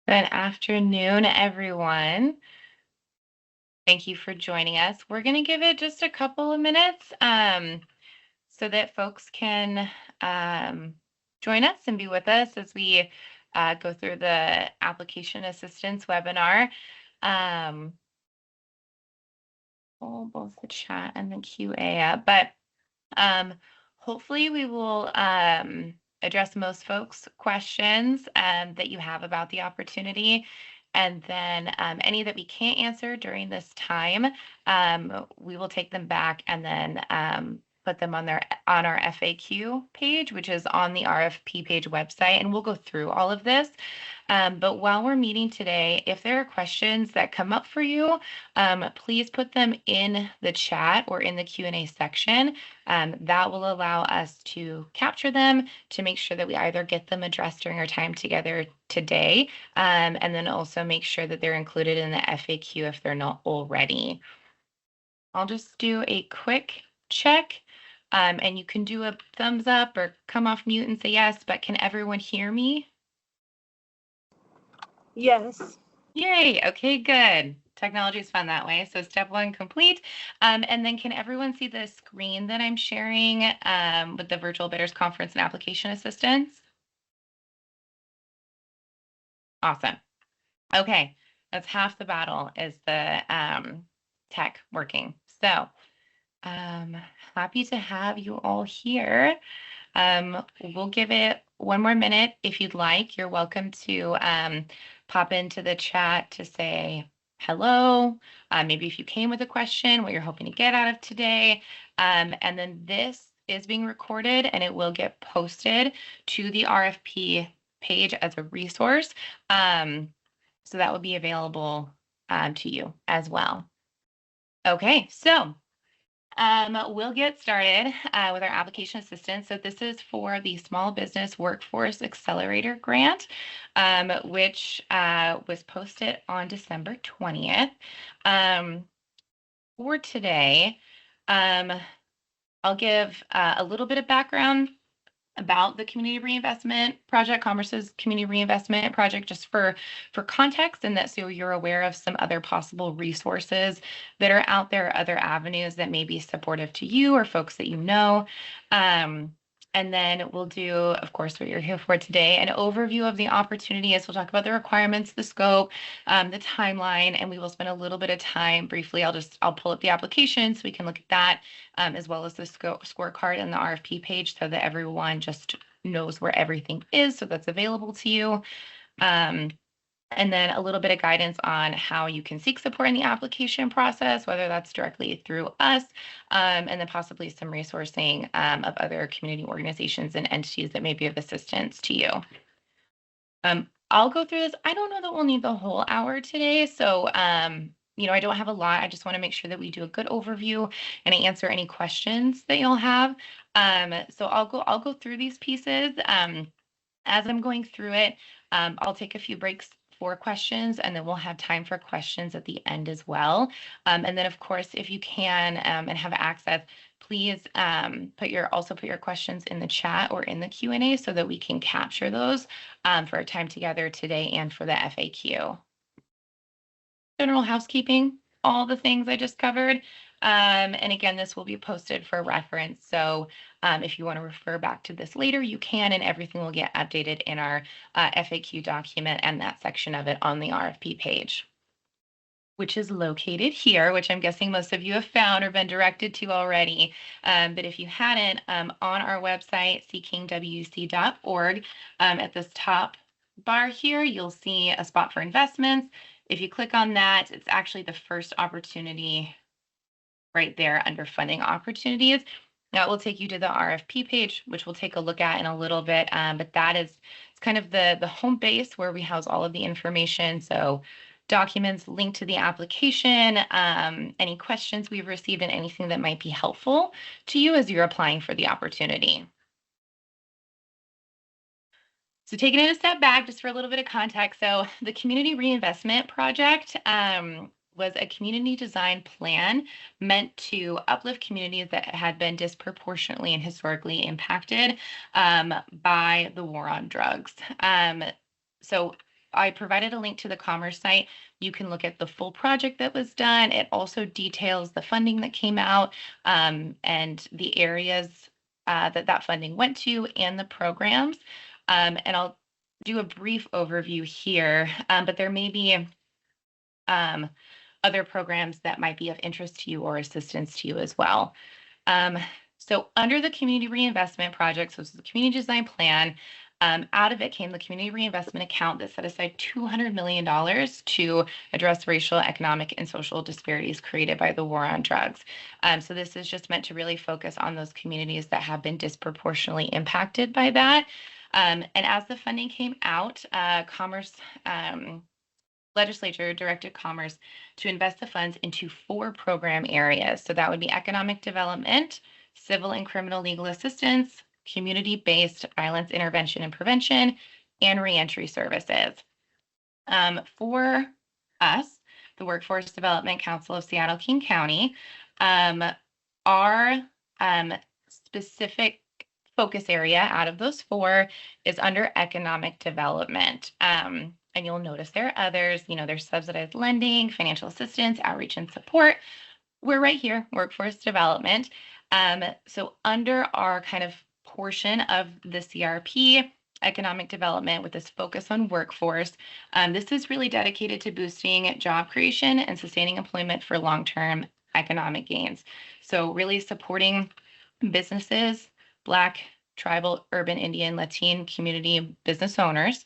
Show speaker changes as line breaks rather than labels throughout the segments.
Good afternoon, everyone. Thank you for joining us. We're going to give it just a couple of minutes so that folks can join us and be with us as we go through the application assistance webinar. Pull both the chat and the QA up, but hopefully we will address most folks' questions that you have about the opportunity. And then any that we can't answer during this time, we will take them back and then put them on our FAQ page, which is on the RFP page website, and we'll go through all of this. But while we're meeting today, if there are questions that come up for you, please put them in the chat or in the Q&A section. That will allow us to capture them to make sure that we either get them addressed during our time together today, and then also make sure that they're included in the FAQ if they're not already. I'll just do a quick check, and you can do a thumbs up or come off mute and say yes, but can everyone hear me?
Yes.
Yay. Okay, good. Technology is fun that way. So step one complete. And then can everyone see the screen that I'm sharing with the Virtual Bidders Conference and Application Assistance? Awesome. Okay, that's half the battle is the tech working. So happy to have you all here. We'll give it one more minute if you'd like. You're welcome to pop into the chat to say hello. Maybe if you came with a question, what you're hoping to get out of today. And then this is being recorded and it will get posted to the RFP page as a resource. So that will be available to you as well. Okay, so we'll get started with our application assistance. So this is for the Small Business Workforce Accelerator Grant, which was posted on December 20th. For today, I'll give a little bit of background about the Community Reinvestment Project, Commerce's Community Reinvestment Project, just for context, and that so you're aware of some other possible resources that are out there, other avenues that may be supportive to you or folks that you know. And then we'll do, of course, what you're here for today, an overview of the opportunity as we'll talk about the requirements, the scope, the timeline, and we will spend a little bit of time briefly. I'll pull up the application so we can look at that, as well as the scorecard and the RFP page so that everyone just knows where everything is, so that's available to you. And then a little bit of guidance on how you can seek support in the application process, whether that's directly through us, and then possibly some resourcing of other community organizations and entities that may be of assistance to you. I'll go through this. I don't know that we'll need the whole hour today, so I don't have a lot. I just want to make sure that we do a good overview and I answer any questions that you'll have. So I'll go through these pieces. As I'm going through it, I'll take a few breaks for questions, and then we'll have time for questions at the end as well. And then, of course, if you can and have access, please put your questions in the chat or in the Q&A so that we can capture those for our time together today and for the FAQ. General housekeeping, all the things I just covered. And again, this will be posted for reference. So if you want to refer back to this later, you can, and everything will get updated in our FAQ document and that section of it on the RFP page, which is located here, which I'm guessing most of you have found or been directed to already. But if you hadn't, on our website, seekingwc.org, at this top bar here, you'll see a spot for investments. If you click on that, it's actually the first opportunity right there under funding opportunities. Now it will take you to the RFP page, which we'll take a look at in a little bit. But it's kind of the home base where we house all of the information. So documents linked to the application, any questions we've received, and anything that might be helpful to you as you're applying for the opportunity. So taking it a step back, just for a little bit of context. So the Community Reinvestment Project was a community design plan meant to uplift communities that had been disproportionately and historically impacted by the war on drugs. So I provided a link to the Commerce site. You can look at the full project that was done. It also details the funding that came out, and the areas that funding went to and the programs. And I'll do a brief overview here, but there may be um, other programs that might be of interest to you or assistance to you as well. So under the Community Reinvestment Project, so this is the Community Design Plan, out of it came the Community Reinvestment Account that set aside $200 million to address racial, economic, and social disparities created by the war on drugs. So this is just meant to really focus on those communities that have been disproportionately impacted by that. And as the funding came out, Commerce legislature directed Commerce to invest the funds into 4 program areas. So that would be economic development, civil and criminal legal assistance, community-based violence intervention and prevention, and reentry services. For us, the Workforce Development Council of Seattle-King County, our specific focus area out of those 4 is under economic development. And you'll notice there are others, there's subsidized lending, financial assistance, outreach and support. We're right here, workforce development. So under our kind of portion of the CRP, economic development with this focus on workforce, this is really dedicated to boosting job creation and sustaining employment for long-term economic gains. So really supporting businesses, Black, tribal, urban, Indian, Latine community business owners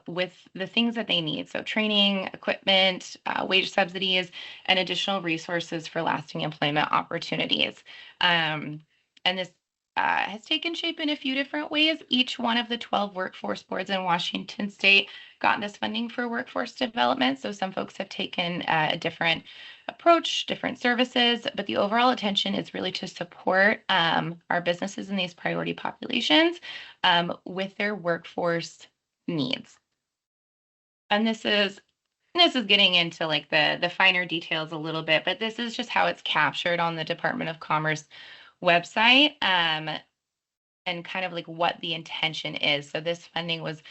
with the things that they need. So training, equipment, wage subsidies, and additional resources for lasting employment opportunities. And this has taken shape in a few different ways. Each one of the 12 workforce boards in Washington State got this funding for workforce development. So some folks have taken a different approach, different services, but the overall intention is really to support our businesses in these priority populations with their workforce needs. And this is getting into like the finer details a little bit, but this is just how it's captured on the Department of Commerce website and kind of like what the intention is. So this funding was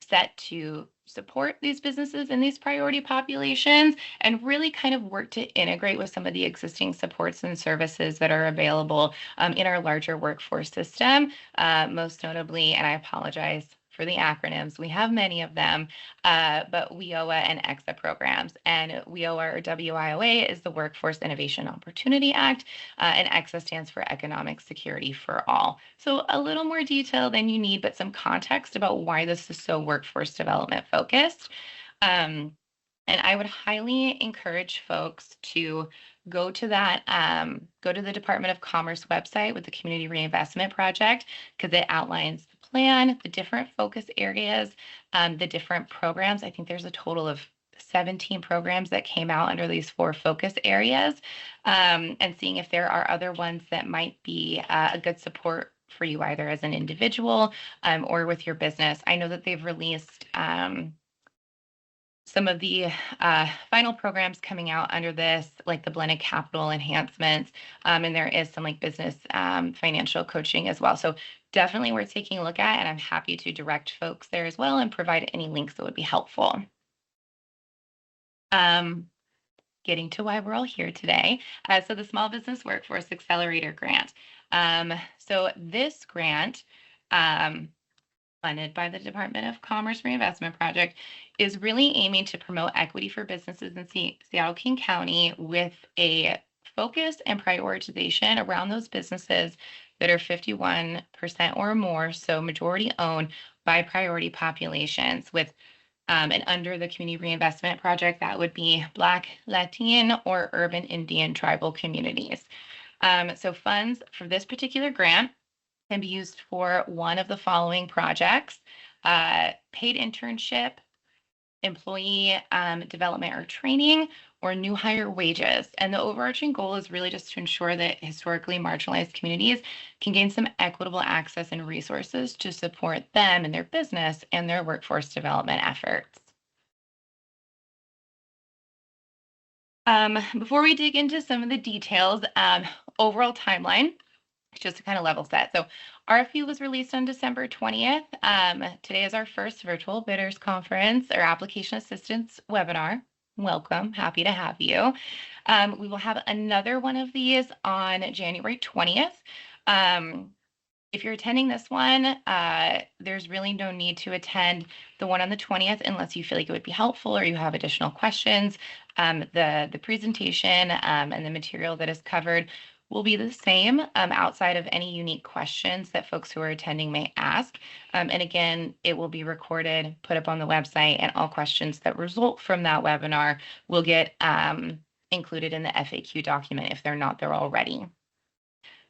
set to support these businesses in these priority populations and really kind of work to integrate with some of the existing supports and services that are available in our larger workforce system, most notably, and I apologize for the acronyms, we have many of them, but WIOA and EXA programs. And WIOA or WIOA is the Workforce Innovation Opportunity Act, and EXA stands for Economic Security for All. So a little more detail than you need, but some context about why this is so workforce development focused. And I would highly encourage folks to go to the Department of Commerce website with the Community Reinvestment Project, because it outlines the plan, the different focus areas, the different programs. I think there's a total of 17 programs that came out under these 4 focus areas, and seeing if there are other ones that might be a good support for you, either as an individual or with your business. I know that they've released some of the final programs coming out under this, like the blended capital enhancements, and there is some like business financial coaching as well. So definitely worth taking a look at, and I'm happy to direct folks there as well and provide any links that would be helpful. Getting to why we're all here today. So the Small Business Workforce Accelerator Grant. So this grant, funded by the Department of Commerce Reinvestment Project, is really aiming to promote equity for businesses in Seattle-King County with a focus and prioritization around those businesses that are 51% or more, so majority owned by priority populations with and under the Community Reinvestment Project, that would be Black, Latine, or urban Indian tribal communities. So funds for this particular grant can be used for one of the following projects: paid internship, employee development or training, or new hire wages. And the overarching goal is really just to ensure that historically marginalized communities can gain some equitable access and resources to support them and their business and their workforce development efforts. Before we dig into some of the details, overall timeline, just to kind of level set. So RFP was released on December 20th. Today is our first virtual bidders conference or application assistance webinar. Welcome, happy to have you. We will have another one of these on January 20th. If you're attending this one, there's really no need to attend the one on the 20th unless you feel like it would be helpful or you have additional questions. The presentation and the material that is covered will be the same outside of any unique questions that folks who are attending may ask. And again, it will be recorded, put up on the website, and all questions that result from that webinar will get included in the FAQ document if they're not there already.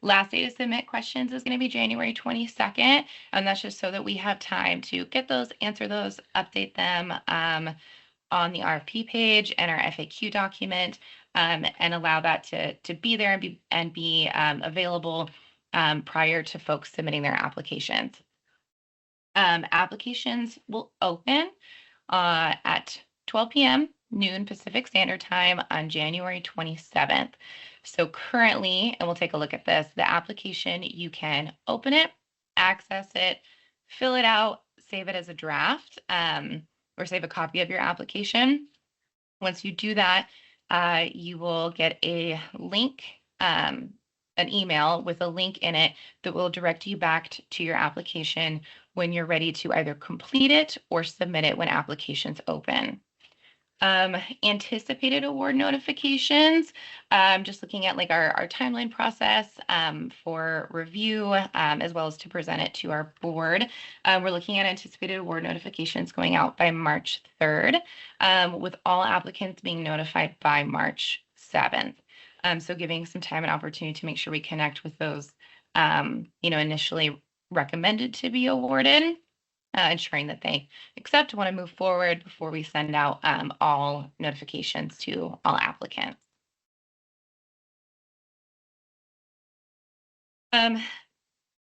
Last day to submit questions is going to be January 22nd, and that's just so that we have time to get those, answer those, update them on the RFP page and our FAQ document, and allow that to be there and be available prior to folks submitting their applications. Applications will open at 12 p.m. noon Pacific Standard Time on January 27th. So currently, and we'll take a look at this, the application, you can open it, access it, fill it out, save it as a draft, or save a copy of your application. Once you do that, you will get a link, an email with a link in it that will direct you back to your application when you're ready to either complete it or submit it when applications open. Anticipated award notifications, just looking at like our timeline process for review, as well as to present it to our board. We're looking at anticipated award notifications going out by March 3rd, with all applicants being notified by March 7th. So giving some time and opportunity to make sure we connect with those, initially recommended to be awarded. Ensuring that they accept, want to move forward before we send out all notifications to all applicants.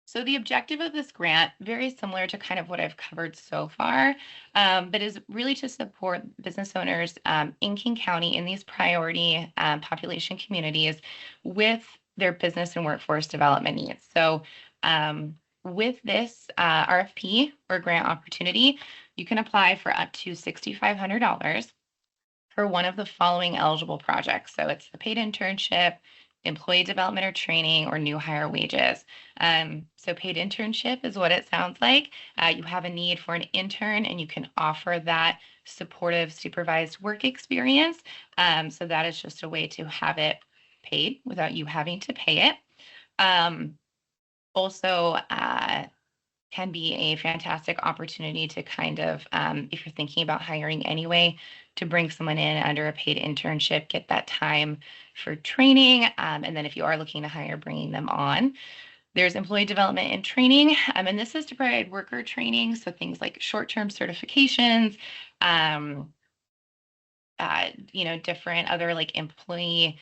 So the objective of this grant, very similar to kind of what I've covered so far, but is really to support business owners in King County in these priority population communities with their business and workforce development needs. So with this RFP or grant opportunity, you can apply for up to $6,500 for one of the following eligible projects. So it's the paid internship, employee development or training, or new hire wages. So paid internship is what it sounds like. You have a need for an intern and you can offer that supportive supervised work experience. So that is just a way to have it paid without you having to pay it. Also can be a fantastic opportunity to kind of, if you're thinking about hiring anyway, to bring someone in under a paid internship, get that time for training. And then if you are looking to hire, bringing them on. There's employee development and training. And this is to provide worker training. So things like short-term certifications, different other like employee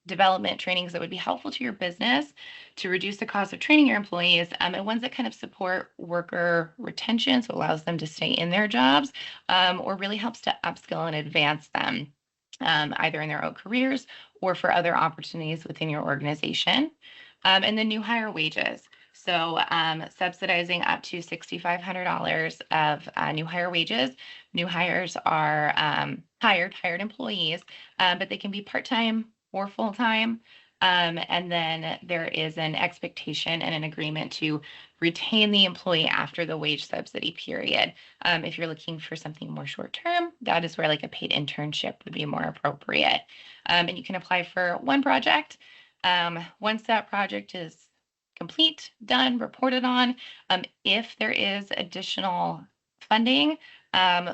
development trainings that would be helpful to your business to reduce the cost of training your employees, and ones that kind of support worker retention, so allows them to stay in their jobs, or really helps to upskill and advance them, either in their own careers or for other opportunities within your organization. And then new hire wages. So subsidizing up to $6,500 of new hire wages. New hires are hired employees, but they can be part-time or full-time. And then there is an expectation and an agreement to retain the employee after the wage subsidy period. If you're looking for something more short-term, that is where like a paid internship would be more appropriate. And you can apply for one project. Once that project is complete, done, reported on, if there is additional funding,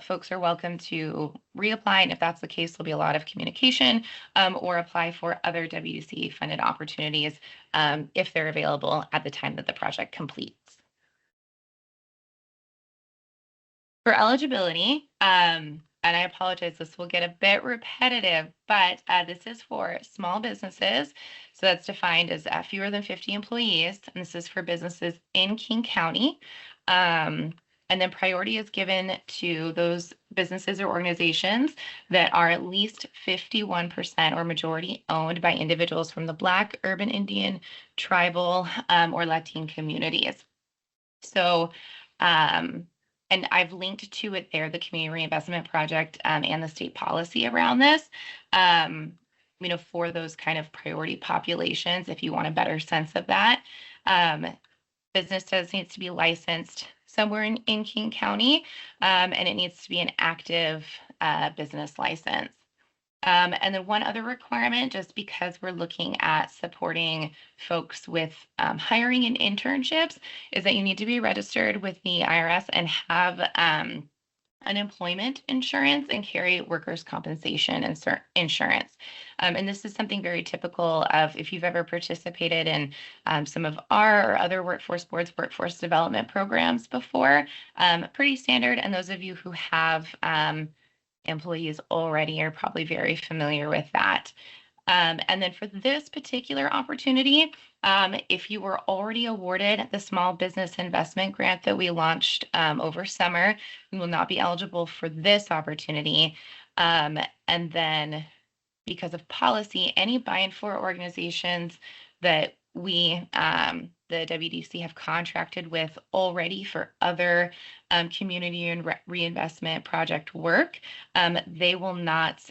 folks are welcome to reapply. And if that's the case, there'll be a lot of communication, or apply for other WDC funded opportunities if they're available at the time that the project completes. For eligibility, and I apologize, this will get a bit repetitive, but this is for small businesses. So that's defined as fewer than 50 employees. And this is for businesses in King County. And then priority is given to those businesses or organizations that are at least 51% or majority owned by individuals from the Black, urban Indian, tribal, or Latin communities. So, and I've linked to it there, the Community Reinvestment Project, and the state policy around this, for those kind of priority populations, if you want a better sense of that. Business does needs to be licensed somewhere in King County, and it needs to be an active business license. And then one other requirement, just because we're looking at supporting folks with hiring and internships, is that you need to be registered with the IRS and have unemployment insurance and carry workers' compensation insurance. And this is something very typical of if you've ever participated in some of our or other workforce boards, workforce development programs before, pretty standard. And those of you who have employees already are probably very familiar with that. And then for this particular opportunity, if you were already awarded the small business investment grant that we launched over summer, you will not be eligible for this opportunity. And then because of policy, any buy-in-for organizations that we, the WDC, have contracted with already for other community and reinvestment project work, they will not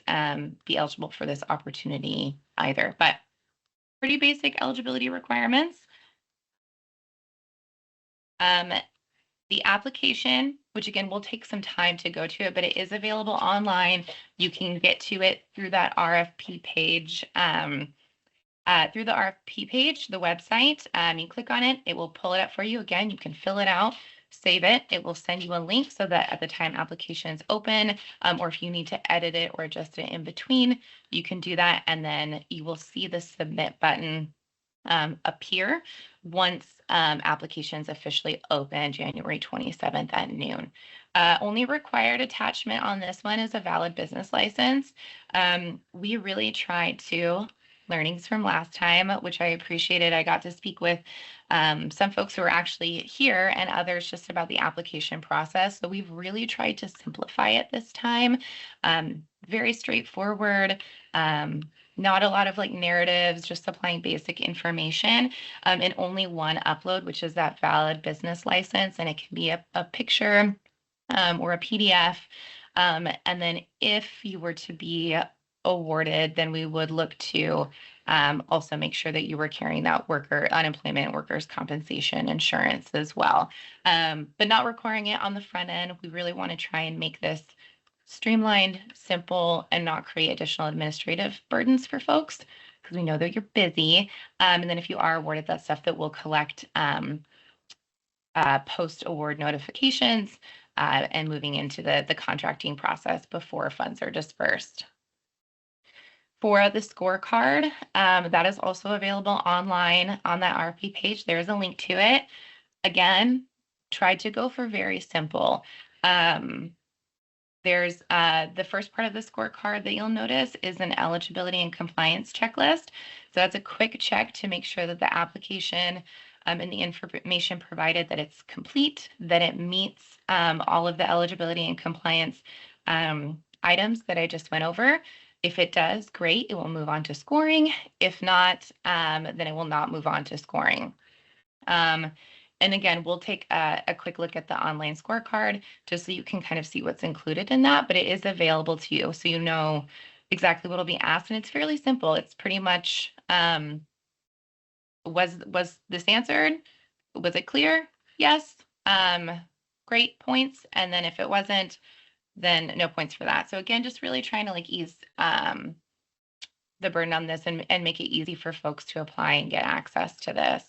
be eligible for this opportunity either. But pretty basic eligibility requirements. The application, which again will take some time to go to it, but it is available online. You can get to it through that RFP page. Through the RFP page, the website, you click on it, it will pull it up for you. Again, you can fill it out, save it. It will send you a link so that at the time applications open, or if you need to edit it or adjust it in between, you can do that. And then you will see the submit button appear once applications officially open January 27th at noon. Only required attachment on this one is a valid business license. We really tried to, learnings from last time, which I appreciated. I got to speak with some folks who are actually here and others just about the application process. So we've really tried to simplify it this time. Very straightforward. Not a lot of like narratives, just supplying basic information, and only one upload, which is that valid business license. And it can be a picture or a PDF. And then if you were to be awarded, then we would look to also make sure that you were carrying that unemployment workers' compensation insurance as well. But not requiring it on the front end. We really want to try and make this streamlined, simple, and not create additional administrative burdens for folks because we know that you're busy. And then if you are awarded, that stuff that we'll collect post-award notifications and moving into the contracting process before funds are dispersed. For the scorecard, that is also available online on that RFP page. There's a link to it. Again, tried to go for very simple. There's the first part of the scorecard that you'll notice is an eligibility and compliance checklist. So that's a quick check to make sure that the application and the information provided, that it's complete, that it meets all of the eligibility and compliance items that I just went over. If it does, great, it will move on to scoring. If not, then it will not move on to scoring. And again, we'll take a quick look at the online scorecard just so you can kind of see what's included in that, but it is available to you so you know exactly what will be asked. And it's fairly simple. It's pretty much, was this answered? Was it clear? Yes. Great, points. And then if it wasn't, then no points for that. So again, just really trying to like ease the burden on this and make it easy for folks to apply and get access to this.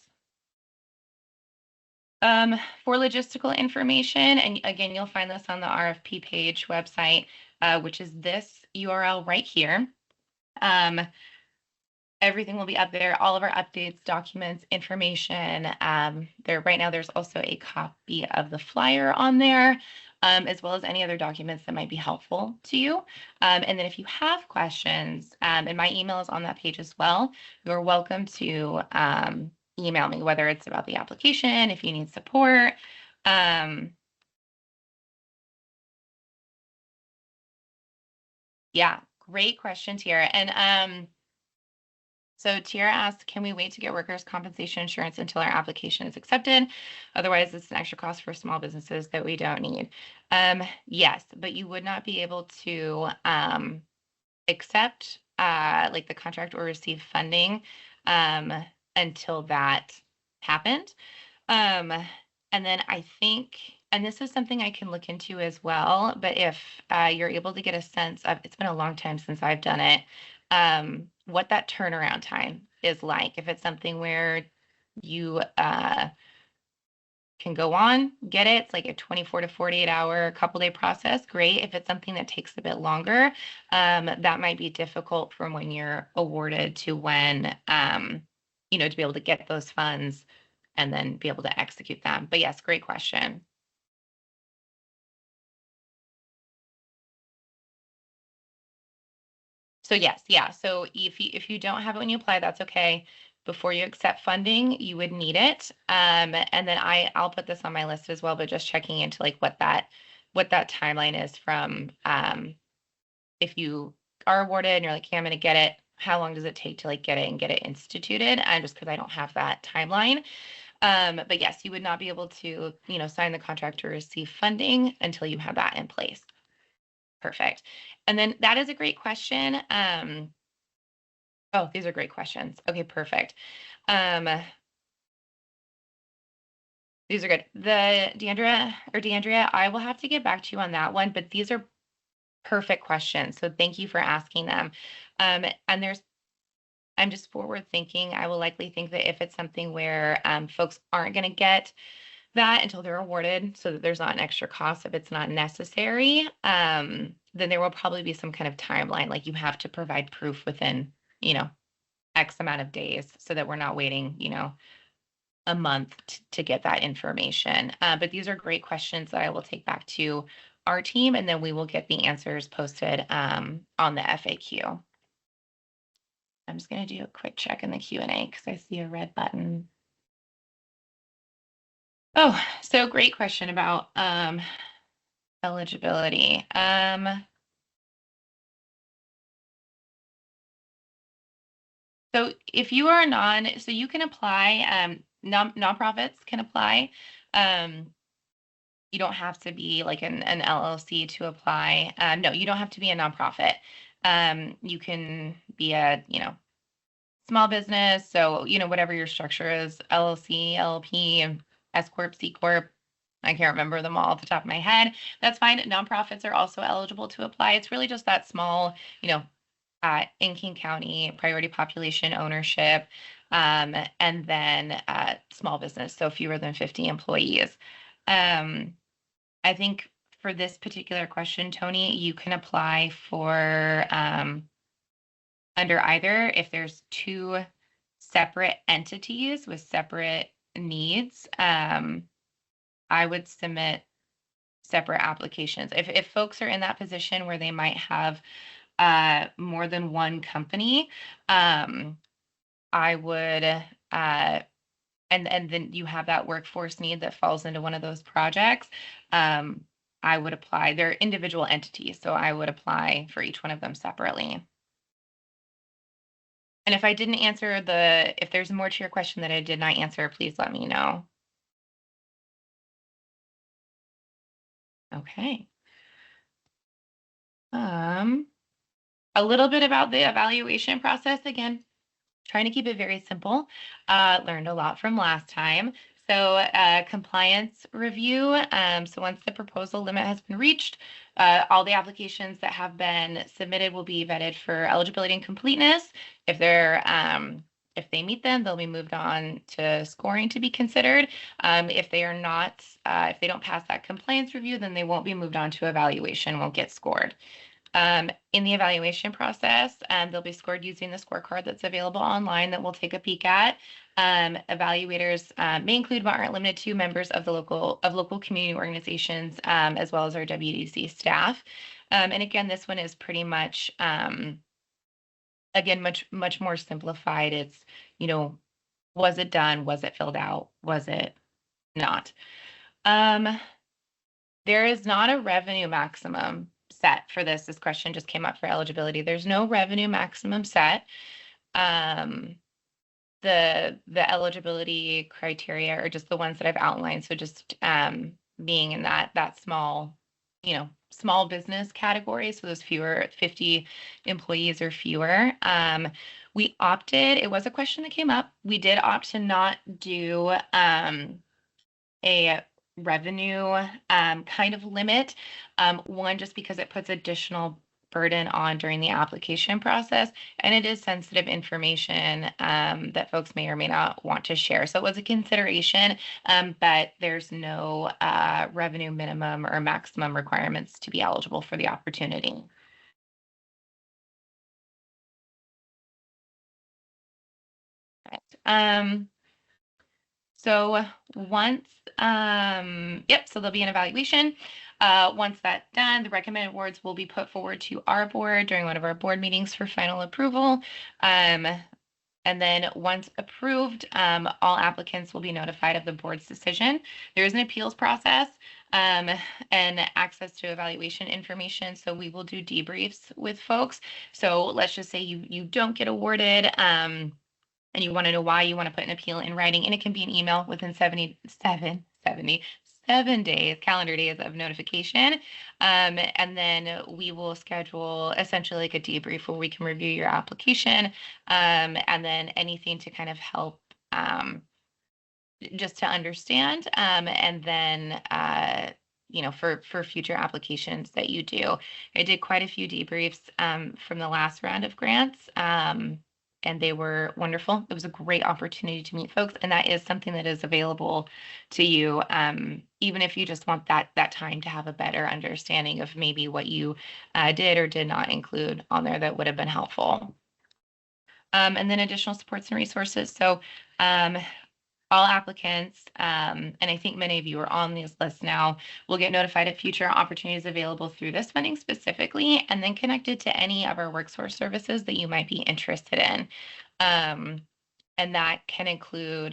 For logistical information, and again, you'll find this on the RFP page website, which is this URL right here. Everything will be up there, all of our updates, documents, information. Right now, there's also a copy of the flyer on there, as well as any other documents that might be helpful to you. And then if you have questions, and my email is on that page as well, you're welcome to email me, whether it's about the application, if you need support. Yeah, great question, Tiara. And so Tiara asked, can we wait to get workers' compensation insurance until our application is accepted? Otherwise, it's an extra cost for small businesses that we don't need. Yes, but you would not be able to accept like the contract or receive funding um, until that happened. Um, and then I think, and this is something I can look into as well, but if you're able to get a sense of, it's been a long time since I've done it, what that turnaround time is like. If it's something where you can go on, get it, it's like a 24 to 48 hour, couple day process, great. If it's something that takes a bit longer, that might be difficult from when you're awarded to when, to be able to get those funds and then be able to execute them. But yes, great question. So yes, yeah. So if you don't have it when you apply, that's okay. Before you accept funding, you would need it. And then I'll put this on my list as well, but just checking into like what that timeline is from if you are awarded and you're like, hey, I'm gonna get it. How long does it take to like get it and get it instituted? And just because I don't have that timeline. But yes, you would not be able to, sign the contract or receive funding until you have that in place. Perfect. And then that is a great question. Oh, these are great questions. Okay, perfect. Um, these are good. The Deandra, I will have to get back to you on that one, but these are perfect questions. So thank you for asking them. And I'm just forward thinking. I will likely think that if it's something where folks aren't going to get that until they're awarded, so that there's not an extra cost if it's not necessary, then there will probably be some kind of timeline. Like you have to provide proof within, X amount of days so that we're not waiting, a month to get that information. But these are great questions that I will take back to our team, and then we will get the answers posted on the FAQ. I'm just going to do a quick check in the Q&A because I see a red button. Oh, so great question about eligibility. So if you are so you can apply, nonprofits can apply. You don't have to be like an LLC to apply. No, you don't have to be a nonprofit. You can be a, small business. So, whatever your structure is, LLC, LLP, S Corp, C Corp. I can't remember them all off the top of my head. That's fine. Nonprofits are also eligible to apply. It's really just that small, in King County, priority population ownership, and then small business, so fewer than 50 employees. I think for this particular question, Tony, you can apply for under either if there's two separate entities with separate needs. I would submit separate applications. If folks are in that position where they might have more than one company, I would and then you have that workforce need that falls into one of those projects. I would apply. They're individual entities, so I would apply for each one of them separately. And if I didn't answer if there's more to your question that I did not answer, please let me know. Okay. A little bit about the evaluation process again. Trying to keep it very simple. Learned a lot from last time. So compliance review. So once the proposal limit has been reached, all the applications that have been submitted will be vetted for eligibility and completeness. If they meet them, they'll be moved on to scoring to be considered. If they are not, if they don't pass that compliance review, then they won't be moved on to evaluation, won't get scored. In the evaluation process, they'll be scored using the scorecard that's available online that we'll take a peek at. Evaluators may include but aren't limited to members of local community organizations, as well as our WDC staff. And again, this one is pretty much, again, much more simplified. It's, was it done? Was it filled out? Was it not? There is not a revenue maximum. set for this. This question just came up for eligibility. There's no revenue maximum set. The eligibility criteria are just the ones that I've outlined. So just being in that small, small business category. So those 50 employees or fewer. We opted, it was a question that came up. We did opt to not do a revenue kind of limit. One, just because it puts additional burden on during the application process, and it is sensitive information that folks may or may not want to share. So it was a consideration, but there's no revenue minimum or maximum requirements to be eligible for the opportunity. Right. So once, so there'll be an evaluation. Once that's done, the recommended awards will be put forward to our board during one of our board meetings for final approval. And then once approved, all applicants will be notified of the board's decision. There is an appeals process and access to evaluation information. So we will do debriefs with folks. So let's just say you don't get awarded, and you want to know why, you want to put an appeal in writing, and it can be an email within 77 days, calendar days of notification. And then we will schedule essentially like a debrief where we can review your application, and then anything to kind of help just to understand, and then for future applications that you do. I did quite a few debriefs from the last round of grants, and they were wonderful. It was a great opportunity to meet folks, and that is something that is available to you, even if you just want that time to have a better understanding of maybe what you did or did not include on there that would have been helpful. And then additional supports and resources. So all applicants, and I think many of you are on this list now, will get notified of future opportunities available through this funding specifically, and then connected to any of our workforce services that you might be interested in. And that can include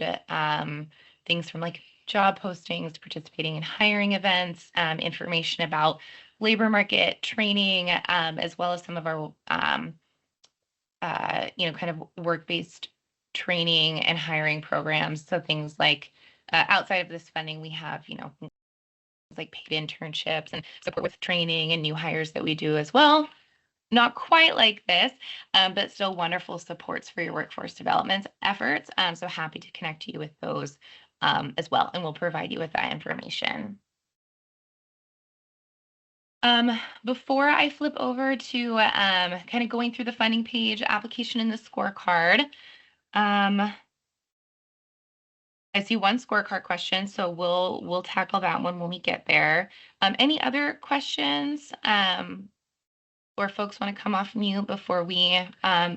things from like job postings, participating in hiring events, information about labor market training, as well as some of our, kind of work-based training and hiring programs. So things like outside of this funding, we have, things like paid internships and support with training and new hires that we do as well. Not quite like this, but still wonderful supports for your workforce development efforts. So happy to connect you with those as well, and we'll provide you with that information. Before I flip over to kind of going through the funding page, application, and the scorecard, I see one scorecard question, so we'll tackle that one when we get there. Any other questions, or folks want to come off mute before we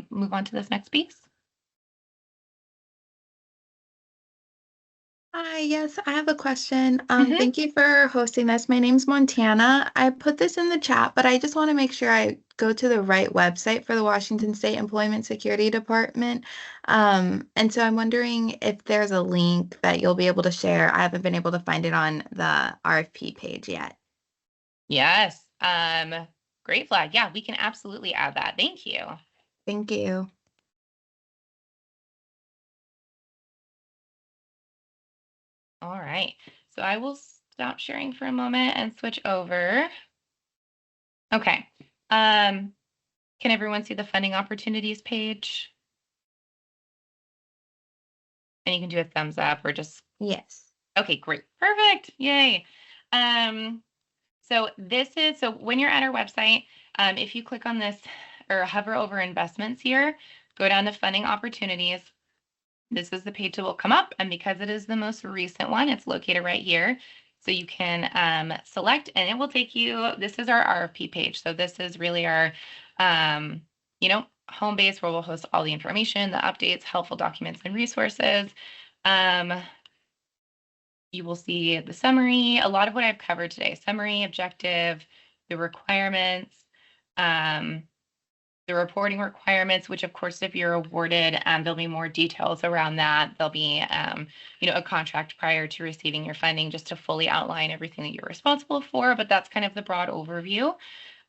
move on to this next piece?
Hi, yes, I have a question. Thank you for hosting this. My name's Montana. I put this in the chat, but I just want to make sure I go to the right website for the Washington State Employment Security Department. And so I'm wondering if there's a link that you'll be able to share. I haven't been able to find it on the RFP page yet.
Yes. Great flag. Yeah, we can absolutely add that. Thank you.
Thank you.
All right. So I will stop sharing for a moment and switch over. Okay. Can everyone see the funding opportunities page? And you can do a thumbs up or just...
Yes.
Okay, great. Perfect. Yay. So when you're at our website, if you click on this or hover over investments here, go down to funding opportunities. This is the page that will come up, and because it is the most recent one, it's located right here. So you can select, and it will take you, this is our RFP page. So this is really our, home base where we'll host all the information, the updates, helpful documents, and resources. You will see the summary, a lot of what I've covered today, summary, objective, the requirements, the reporting requirements, which of course, if you're awarded, there'll be more details around that. There'll be, a contract prior to receiving your funding just to fully outline everything that you're responsible for, but that's kind of the broad overview.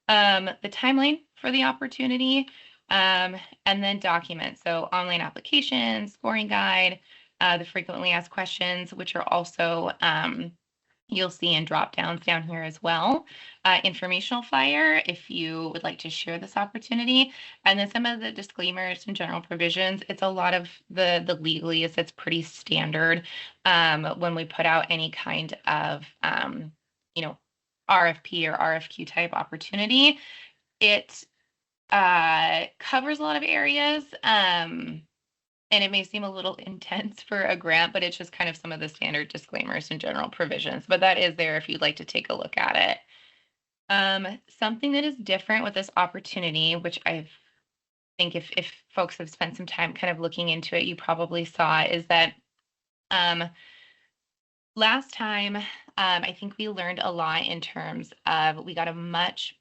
The timeline for the opportunity, and then documents. So online applications, scoring guide, the frequently asked questions, which are also you'll see in drop downs down here as well. Informational flyer if you would like to share this opportunity. And then some of the disclaimers and general provisions. It's a lot of the legalese. It's pretty standard when we put out any kind of RFP or RFQ type opportunity. It covers a lot of areas. And it may seem a little intense for a grant, but it's just kind of some of the standard disclaimers and general provisions. But that is there if you'd like to take a look at it. Something that is different with this opportunity, which I think if folks have spent some time kind of looking into it, you probably saw, is that last time, I think we learned a lot in terms of we got a much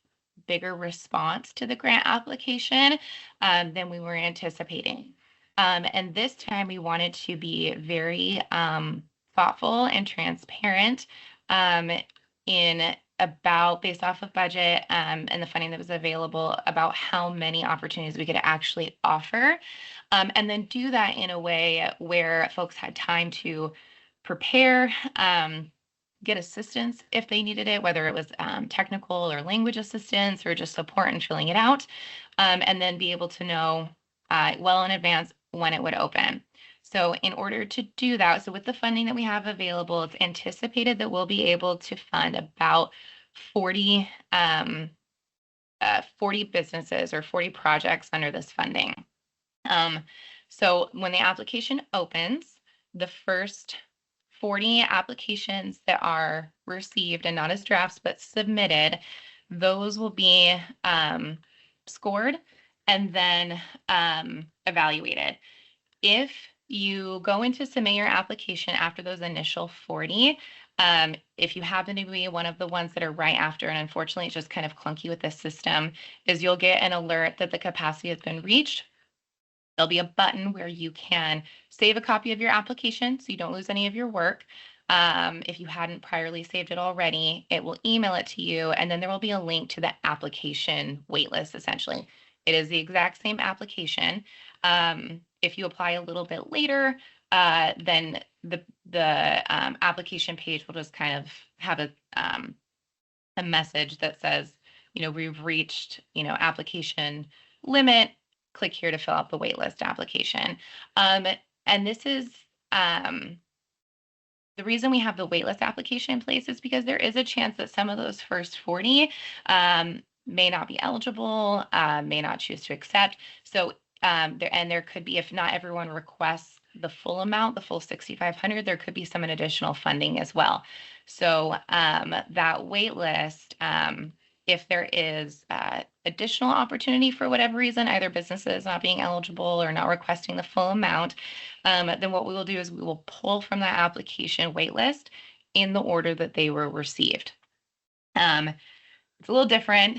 bigger response to the grant application than we were anticipating. And this time we wanted to be very thoughtful and transparent in about, based off of budget and the funding that was available, about how many opportunities we could actually offer. And then do that in a way where folks had time to prepare, get assistance if they needed it, whether it was technical or language assistance or just support in filling it out, and then be able to know well in advance when it would open. So in order to do that, so with the funding that we have available, it's anticipated that we'll be able to fund about 40 businesses or 40 projects under this funding. So when the application opens, the first 40 applications that are received, and not as drafts, but submitted, those will be scored and then evaluated. If you go in to submit your application after those initial 40, if you happen to be one of the ones that are right after, and unfortunately it's just kind of clunky with this system, is you'll get an alert that the capacity has been reached. There'll be a button where you can save a copy of your application so you don't lose any of your work. If you hadn't priorly saved it already, it will email it to you, and then there will be a link to the application waitlist, essentially. It is the exact same application. If you apply a little bit later, then the application page will just kind of have a message that says, we've reached, application limit. Click here to fill out the waitlist application. And this is the reason we have the waitlist application in place is because there is a chance that some of those first 40 may not be eligible, may not choose to accept. So there could be, if not everyone requests the full amount, the full 6,500, there could be some additional funding as well. So that wait list, if there is additional opportunity for whatever reason, either businesses not being eligible or not requesting the full amount, then what we will do is we will pull from that application wait list in the order that they were received. It's a little different.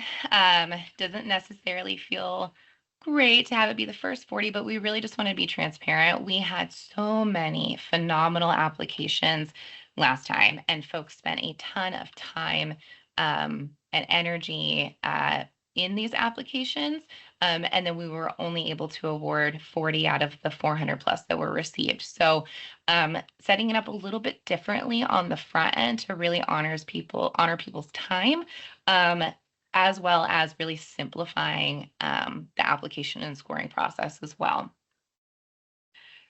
Doesn't necessarily feel great to have it be the first 40, but we really just want to be transparent. We had so many phenomenal applications last time, and folks spent a ton of time and energy in these applications. And then we were only able to award 40 out of the 400 plus that were received. So setting it up a little bit differently on the front end to really honor people's time, as well as really simplifying the application and scoring process as well.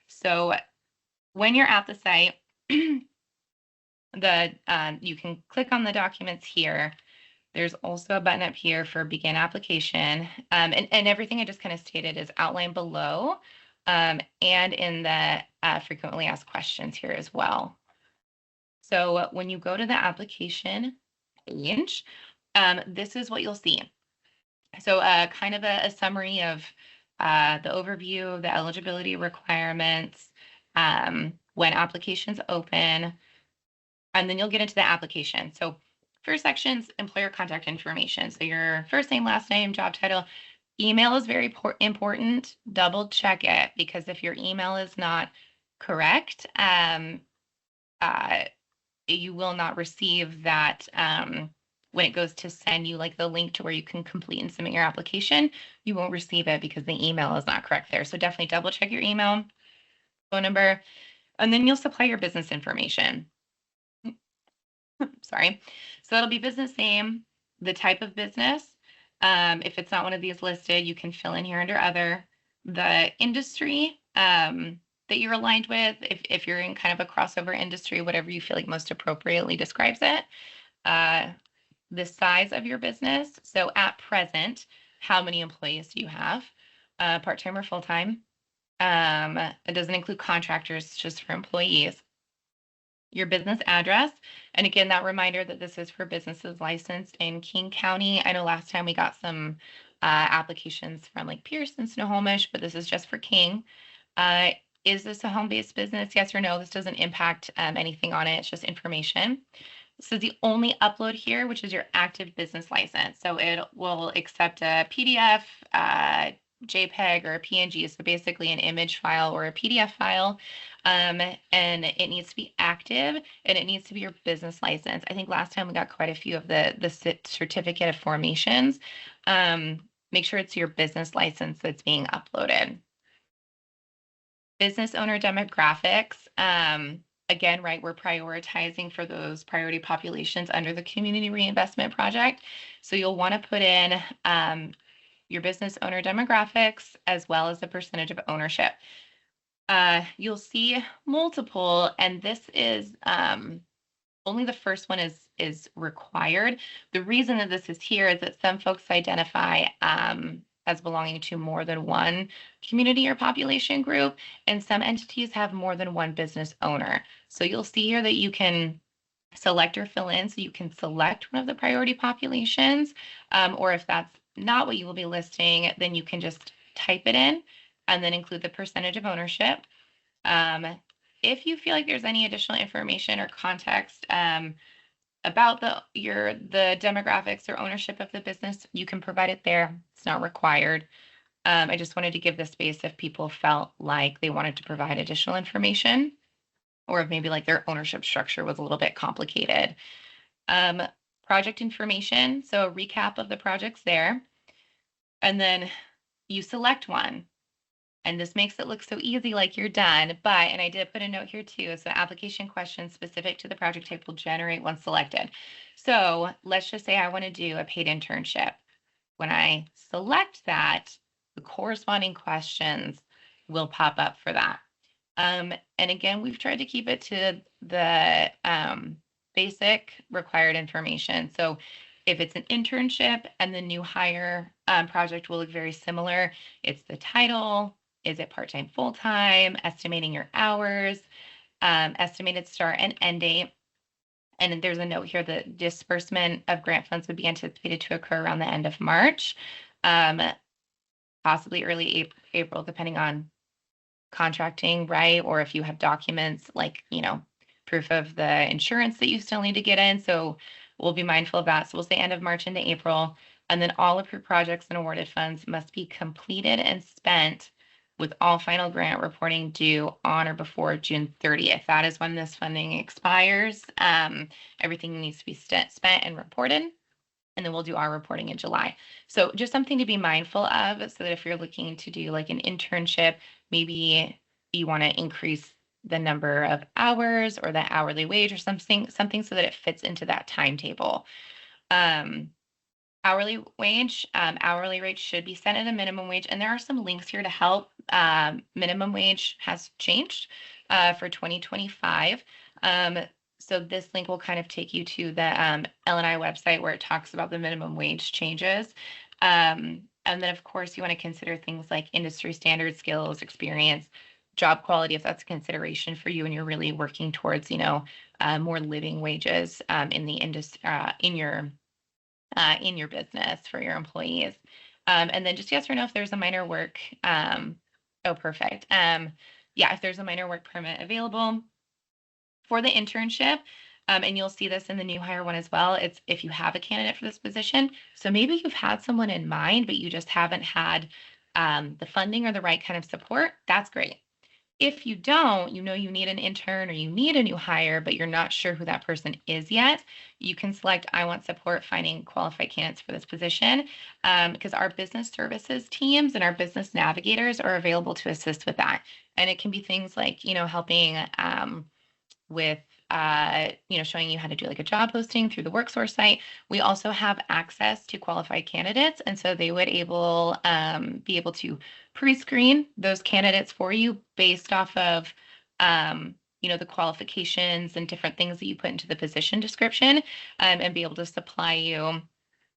So when you're at the site, you can click on the documents here. There's also a button up here for begin application. And everything I just kind of stated is outlined below and in the frequently asked questions here as well. So when you go to the application page, this is what you'll see. So kind of a summary of the overview of the eligibility requirements, when applications open, and then you'll get into the application. So first section's employer contact information. So your first name, last name, job title. Email is very important. Double check it, because if your email is not correct, you will not receive that when it goes to send you like the link to where you can complete and submit your application, you won't receive it because the email is not correct there. So definitely double check your email, phone number, and then you'll supply your business information. Sorry. So it'll be business name, the type of business. If it's not one of these listed, you can fill in here under other, the industry that you're aligned with. If you're in kind of a crossover industry, whatever you feel like most appropriately describes it. The size of your business. So at present, how many employees do you have? Part-time or full-time? It doesn't include contractors, just for employees. Your business address. And again, that reminder that this is for businesses licensed in King County. I know last time we got some applications from like Pierce and Snohomish, but this is just for King. Is this a home-based business? Yes or no? This doesn't impact anything on it. It's just information. So the only upload here, which is your active business license. So it will accept a PDF, JPEG, or a PNG. So basically an image file or a PDF file. And it needs to be active, and it needs to be your business license. I think last time we got quite a few of the certificate of formations. Make sure it's your business license that's being uploaded. Business owner demographics. Again, right, we're prioritizing for those priority populations under the Community Reinvestment Project. So you'll want to put in your business owner demographics as well as the percentage of ownership. You'll see multiple, and this is only the first one is required. The reason that this is here is that some folks identify as belonging to more than one community or population group, and some entities have more than one business owner. So you'll see here that you can select or fill in, so you can select one of the priority populations, or if that's not what you will be listing, then you can just type it in and then include the percentage of ownership. If you feel like there's any additional information or context about the demographics or ownership of the business, you can provide it there. It's not required. I just wanted to give the space if people felt like they wanted to provide additional information, or if maybe like their ownership structure was a little bit complicated. Project information, so a recap of the projects there. And then you select one. And this makes it look so easy, like you're done. But, and I did put a note here too, so application questions specific to the project type will generate once selected. So let's just say I want to do a paid internship. When I select that, the corresponding questions will pop up for that. And again, we've tried to keep it to the basic required information. So if it's an internship and the new hire project will look very similar, it's the title, is it part-time, full-time, estimating your hours, estimated start and end date. And there's a note here that disbursement of grant funds would be anticipated to occur around the end of March, possibly early April, depending on contracting, right? Or if you have documents like, proof of the insurance that you still need to get in. So we'll be mindful of that. So we'll say end of March into April. And then all approved projects and awarded funds must be completed and spent with all final grant reporting due on or before June 30th. That is when this funding expires. Everything needs to be spent and reported. And then we'll do our reporting in July. So just something to be mindful of, so that if you're looking to do like an internship, maybe you want to increase the number of hours or the hourly wage or something so that it fits into that timetable. Hourly wage, hourly rate should be set at a minimum wage. And there are some links here to help. Minimum wage has changed for 2025. So this link will kind of take you to the L&I website where it talks about the minimum wage changes. And then, of course, you want to consider things like industry standard, skills, experience, job quality, if that's a consideration for you and you're really working towards, more living wages in the industry, in your business for your employees. And then just yes or no if there's a minor work. Oh, perfect. If there's a minor work permit available for the internship, and you'll see this in the new hire one as well, it's if you have a candidate for this position. So maybe you've had someone in mind, but you just haven't had the funding or the right kind of support. That's great. If you don't, you need an intern or you need a new hire, but you're not sure who that person is yet, you can select I want support finding qualified candidates for this position, because our business services teams and our business navigators are available to assist with that. And it can be things like, helping with showing you how to do like a job posting through the WorkSource site. We also have access to qualified candidates, and so they would be able to pre-screen those candidates for you based off of the qualifications and different things that you put into the position description, and be able to supply you.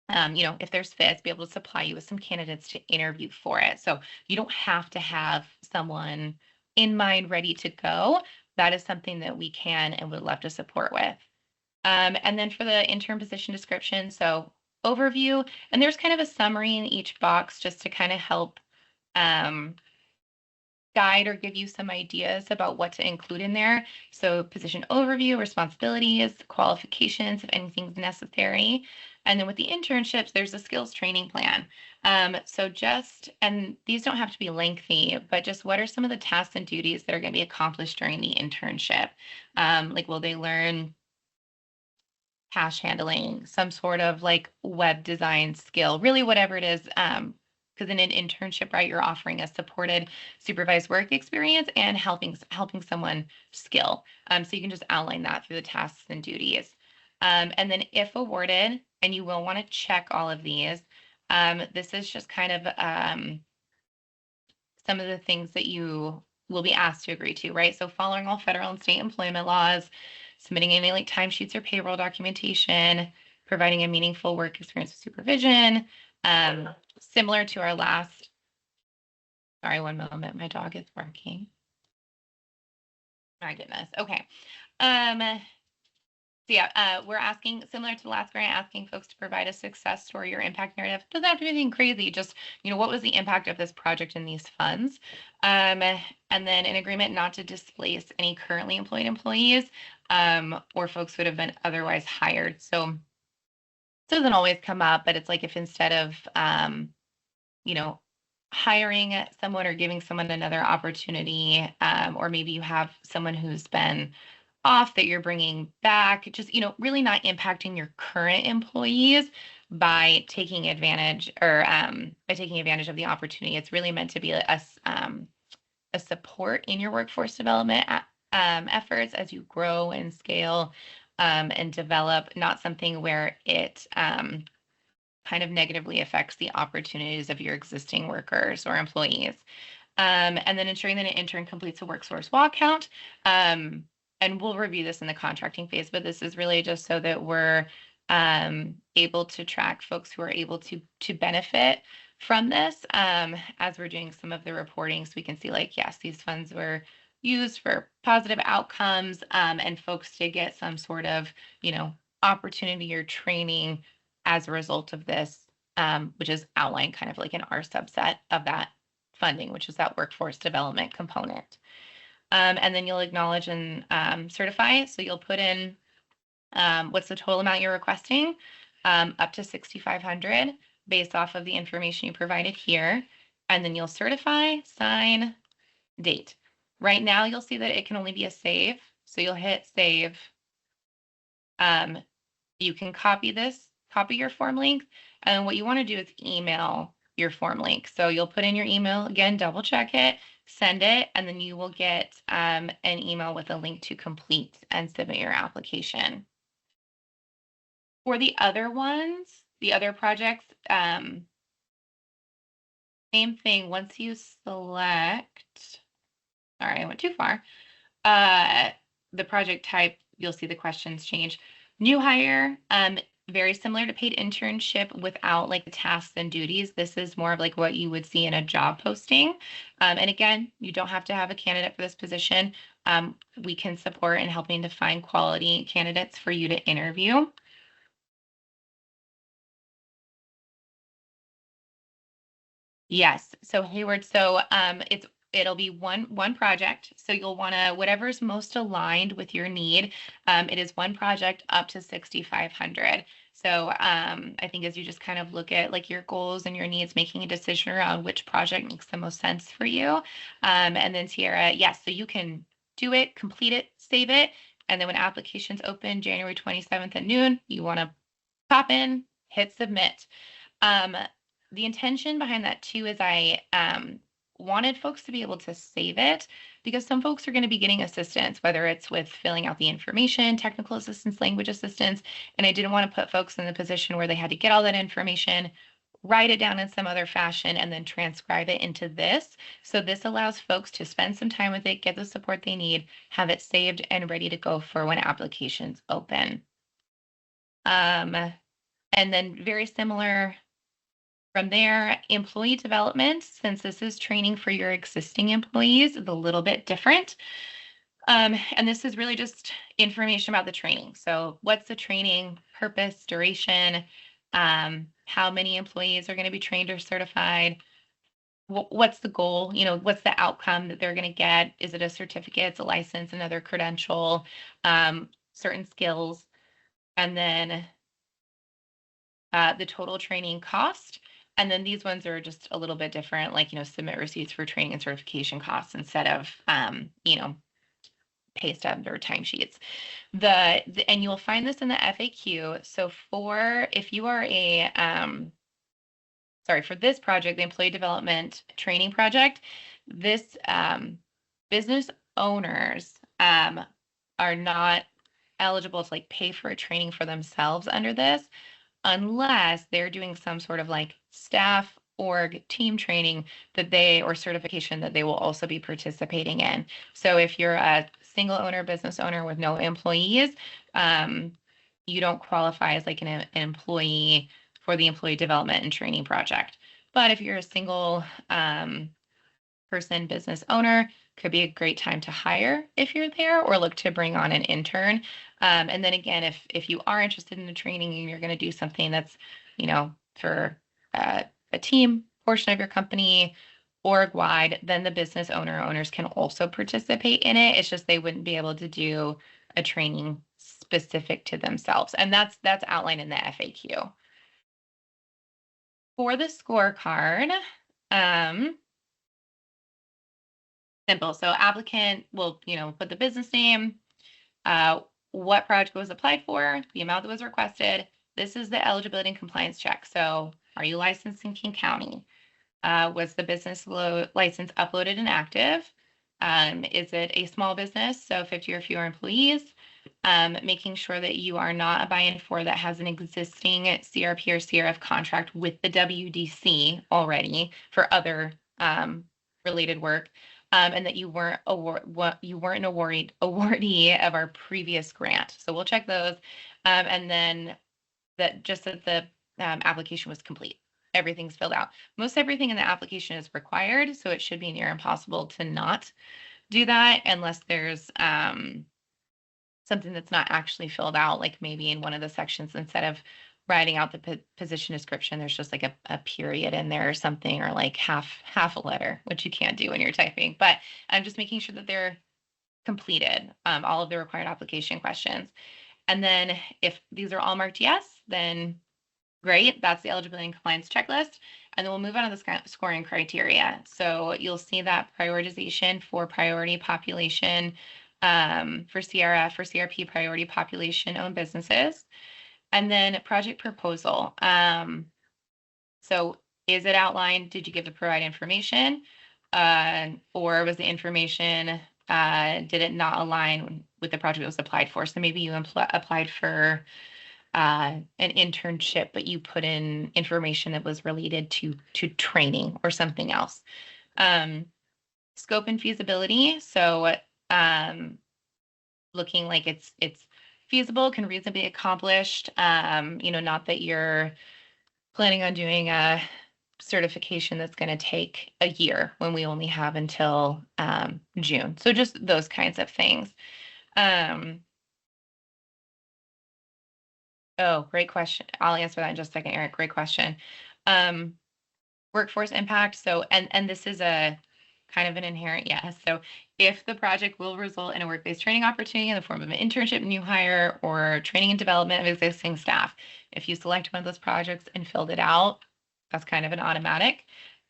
If there's fits, be able to supply you with some candidates to interview for it. So you don't have to have someone in mind ready to go. That is something that we can and would love to support with. And then for the intern position description, so overview, and there's kind of a summary in each box just to kind of help guide or give you some ideas about what to include in there. So position overview, responsibilities, qualifications, if anything's necessary. And then with the internships, there's a skills training plan. And these don't have to be lengthy, but just what are some of the tasks and duties that are going to be accomplished during the internship? Like, will they learn cash handling, some sort of like web design skill, really whatever it is, because in an internship, right, you're offering a supported supervised work experience and helping someone skill. So you can just outline that through the tasks and duties. And then if awarded, and you will want to check all of these, this is just kind of some of the things that you will be asked to agree to, right? So following all federal and state employment laws, submitting any like timesheets or payroll documentation, providing a meaningful work experience with supervision, similar to our last. Sorry, one moment. My dog is barking. My goodness. Okay. So yeah, we're asking, similar to the last grant, asking folks to provide a success story or impact narrative. Doesn't have to be anything crazy. Just, what was the impact of this project and these funds? And then an agreement not to displace any currently employed employees, or folks who would have been otherwise hired. So it doesn't always come up, but it's like if instead of, hiring someone or giving someone another opportunity, or maybe you have someone who's been off that you're bringing back, just, really not impacting your current employees by taking advantage of the opportunity. It's really meant to be a support in your workforce development efforts as you grow and scale and develop, not something where it kind of negatively affects the opportunities of your existing workers or employees. And then ensuring that an intern completes a WorkSource walk count. And we'll review this in the contracting phase, but this is really just so that we're able to track folks who are able to benefit from this as we're doing some of the reporting, so we can see like, yes, these funds were used for positive outcomes, and folks to get some sort of, opportunity or training as a result of this, which is outlined kind of like in our subset of that funding, which is that workforce development component. And then you'll acknowledge and certify. So you'll put in what's the total amount you're requesting, up to $6,500 based off of the information you provided here. And then you'll certify, sign, date. Right now, you'll see that it can only be a save. So you'll hit save. You can copy your form link. And what you want to do is email your form link. So you'll put in your email, again, double check it, send it, and then you will get an email with a link to complete and submit your application. For the other ones, the other projects, same thing. Once you select, sorry, I went too far, the project type, you'll see the questions change. New hire, very similar to paid internship without like the tasks and duties. This is more of like what you would see in a job posting. And again, you don't have to have a candidate for this position. We can support in helping to find quality candidates for you to interview. Yes. So Hayward, so it'll be one project. So you'll want to, whatever's most aligned with your need. It is one project up to $6,500. So I think as you just kind of look at like your goals and your needs, making a decision around which project makes the most sense for you. And then Sierra, yes, so you can do it, complete it, save it. And then when applications open January 27th at noon, you want to pop in, hit submit. Um, the intention behind that too is I wanted folks to be able to save it because some folks are going to be getting assistance, whether it's with filling out the information, technical assistance, language assistance, and I didn't want to put folks in the position where they had to get all that information, write it down in some other fashion, and then transcribe it into this. So this allows folks to spend some time with it, get the support they need, have it saved and ready to go for when applications open. And then very similar from there, employee development, since this is training for your existing employees, is a little bit different. And this is really just information about the training. So what's the training, purpose, duration, how many employees are going to be trained or certified, what's the goal, what's the outcome that they're going to get? Is it a certificate, it's a license, another credential, certain skills, and then the total training cost. And then these ones are just a little bit different, like, submit receipts for training and certification costs instead of, pay stubs or timesheets. And you'll find this in the FAQ. So if you are for this project, the employee development training project, this business owners are not eligible to like pay for a training for themselves under this, unless they're doing some sort of like staff org team training or certification that they will also be participating in. So if you're a single owner, business owner with no employees, you don't qualify as like an employee for the employee development and training project. But if you're a single person business owner, could be a great time to hire if you're there, or look to bring on an intern. And then again, if you are interested in the training and you're going to do something that's, for a team portion of your company, org wide, then the business owners can also participate in it. It's just they wouldn't be able to do a training specific to themselves, and that's outlined in the FAQ. For the scorecard, simple. So applicant will, put the business name, what project was applied for, the amount that was requested. This is the eligibility and compliance check. So are you licensed in King County? Was the business license uploaded and active? Is it a small business, so 50 or fewer employees? Making sure that you are not a buy-in for that has an existing CRP or CRF contract with the WDC already for other related work. And that you weren't an awardee of our previous grant. So we'll check those. And then that the application was complete. Everything's filled out. Most everything in the application is required, so it should be near impossible to not do that unless there's something that's not actually filled out, like maybe in one of the sections, instead of writing out the position description, there's just like a period in there or something, or like half a letter, which you can't do when you're typing. But I'm just making sure that they're completed, all of the required application questions. And then if these are all marked yes, then great. That's the eligibility and compliance checklist. And then we'll move on to the scoring criteria. So you'll see that prioritization for priority population, for CRF, for CRP priority population owned businesses. And then project proposal. So is it outlined? Did you give the provide information? Or was the information, did it not align with the project it was applied for? So maybe you applied for an internship, but you put in information that was related to training or something else. Scope and feasibility. So looking like it's feasible, can reasonably be accomplished. Not that you're planning on doing a certification that's going to take a year when we only have until June. So just those kinds of things. Oh, great question. I'll answer that in just a second, Eric. Great question. Workforce impact. So, and this is kind of an inherent yes. So if the project will result in a work-based training opportunity in the form of an internship, new hire, or training and development of existing staff, if you select one of those projects and filled it out, that's kind of an automatic.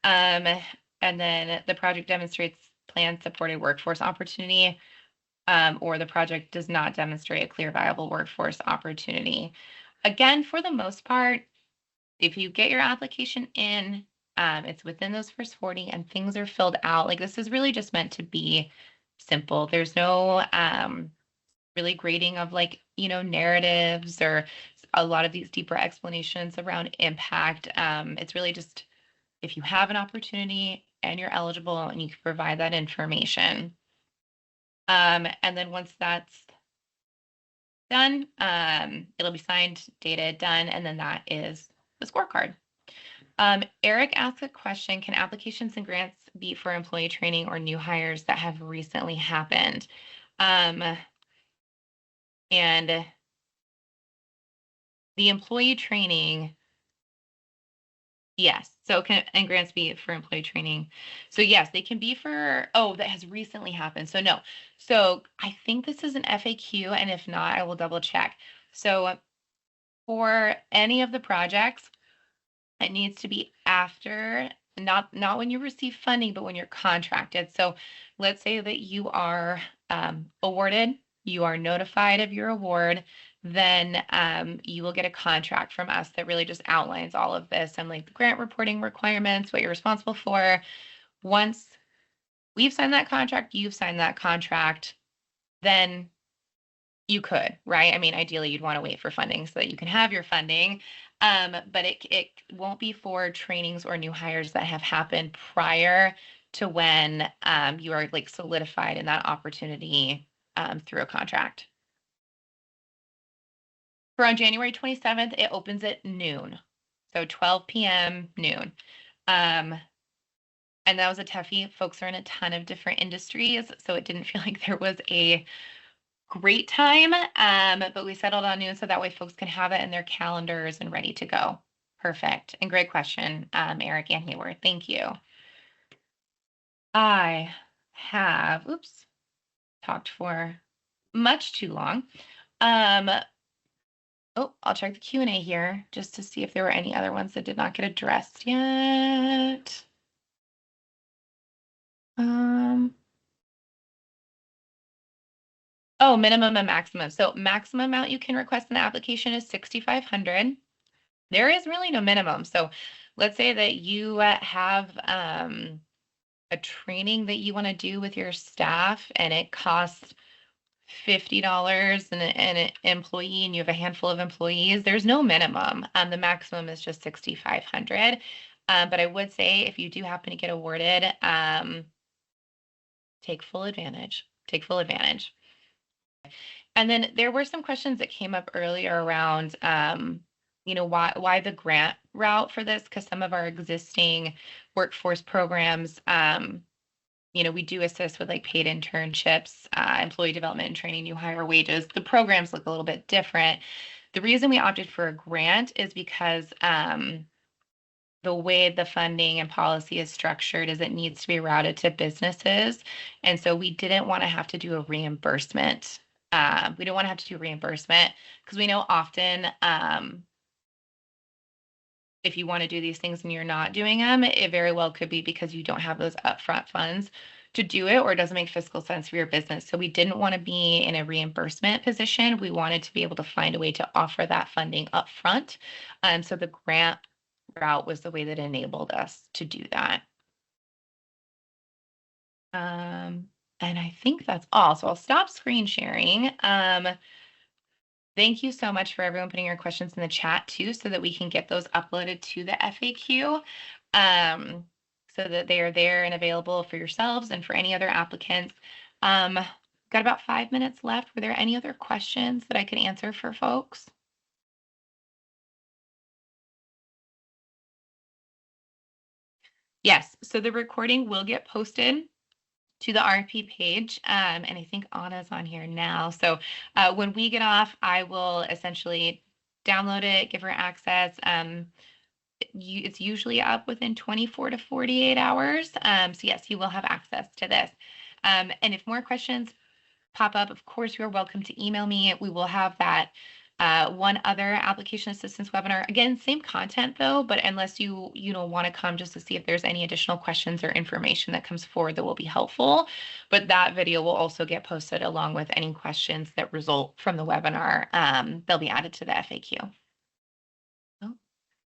And then the project demonstrates planned supported workforce opportunity, or the project does not demonstrate a clear viable workforce opportunity. Again, for the most part, if you get your application in, it's within those first 40 and things are filled out. Like, this is really just meant to be simple. There's no really grading of, like, narratives or a lot of these deeper explanations around impact. It's really just if you have an opportunity and you're eligible and you can provide that information. And then once that's done, it'll be signed, dated, done, and then that is the scorecard. Eric asked a question, can applications and grants be for employee training or new hires that have recently happened? And the employee training, yes. So and grants be for employee training? So yes, they can be for, that has recently happened. So no. So I think this is an FAQ, and if not, I will double check. So for any of the projects, it needs to be after, not when you receive funding, but when you're contracted. So let's say that you are awarded, you are notified of your award, then you will get a contract from us that really just outlines all of this and like the grant reporting requirements, what you're responsible for. Once we've signed that contract, you've signed that contract, then you could, right? I mean, ideally, you'd want to wait for funding so that you can have your funding. But it won't be for trainings or new hires that have happened prior to when you are like solidified in that opportunity through a contract. For on January 27th, it opens at noon. So 12 p.m. noon. And that was a toughie. Folks are in a ton of different industries, so it didn't feel like there was a great time, but we settled on noon so that way folks can have it in their calendars and ready to go. Perfect. And great question, Eric and Hayward. Thank you. I have, talked for much too long. I'll check the Q&A here just to see if there were any other ones that did not get addressed yet. Minimum and maximum. So maximum amount you can request in the application is $6,500. There is really no minimum. So let's say that you have a training that you want to do with your staff and it costs $50 and an employee and you have a handful of employees. There's no minimum. The maximum is just $6,500. But I would say if you do happen to get awarded, take full advantage. Take full advantage. And then there were some questions that came up earlier around, why the grant route for this? Because some of our existing workforce programs, we do assist with like paid internships, employee development and training, new hire wages. The programs look a little bit different. The reason we opted for a grant is because the way the funding and policy is structured is it needs to be routed to businesses. And so we didn't want to have to do a reimbursement. We don't want to have to do reimbursement because we know often if you want to do these things and you're not doing them, it very well could be because you don't have those upfront funds to do it or it doesn't make fiscal sense for your business. So we didn't want to be in a reimbursement position. We wanted to be able to find a way to offer that funding upfront. So the grant route was the way that enabled us to do that. And I think that's all. So I'll stop screen sharing. Thank you so much for everyone putting your questions in the chat too, so that we can get those uploaded to the FAQ, so that they are there and available for yourselves and for any other applicants. Got about 5 minutes left. Were there any other questions that I could answer for folks? Yes, so the recording will get posted to the RP page, and I think Anna's on here now. So when we get off, I will essentially download it, give her access. it's usually up within 24 to 48 hours. So yes, you will have access to this. And if more questions pop up, of course, you're welcome to email me. We will have that one other application assistance webinar. Again, same content though, but unless you want to come just to see if there's any additional questions or information that comes forward that will be helpful. But that video will also get posted along with any questions that result from the webinar. They'll be added to the FAQ.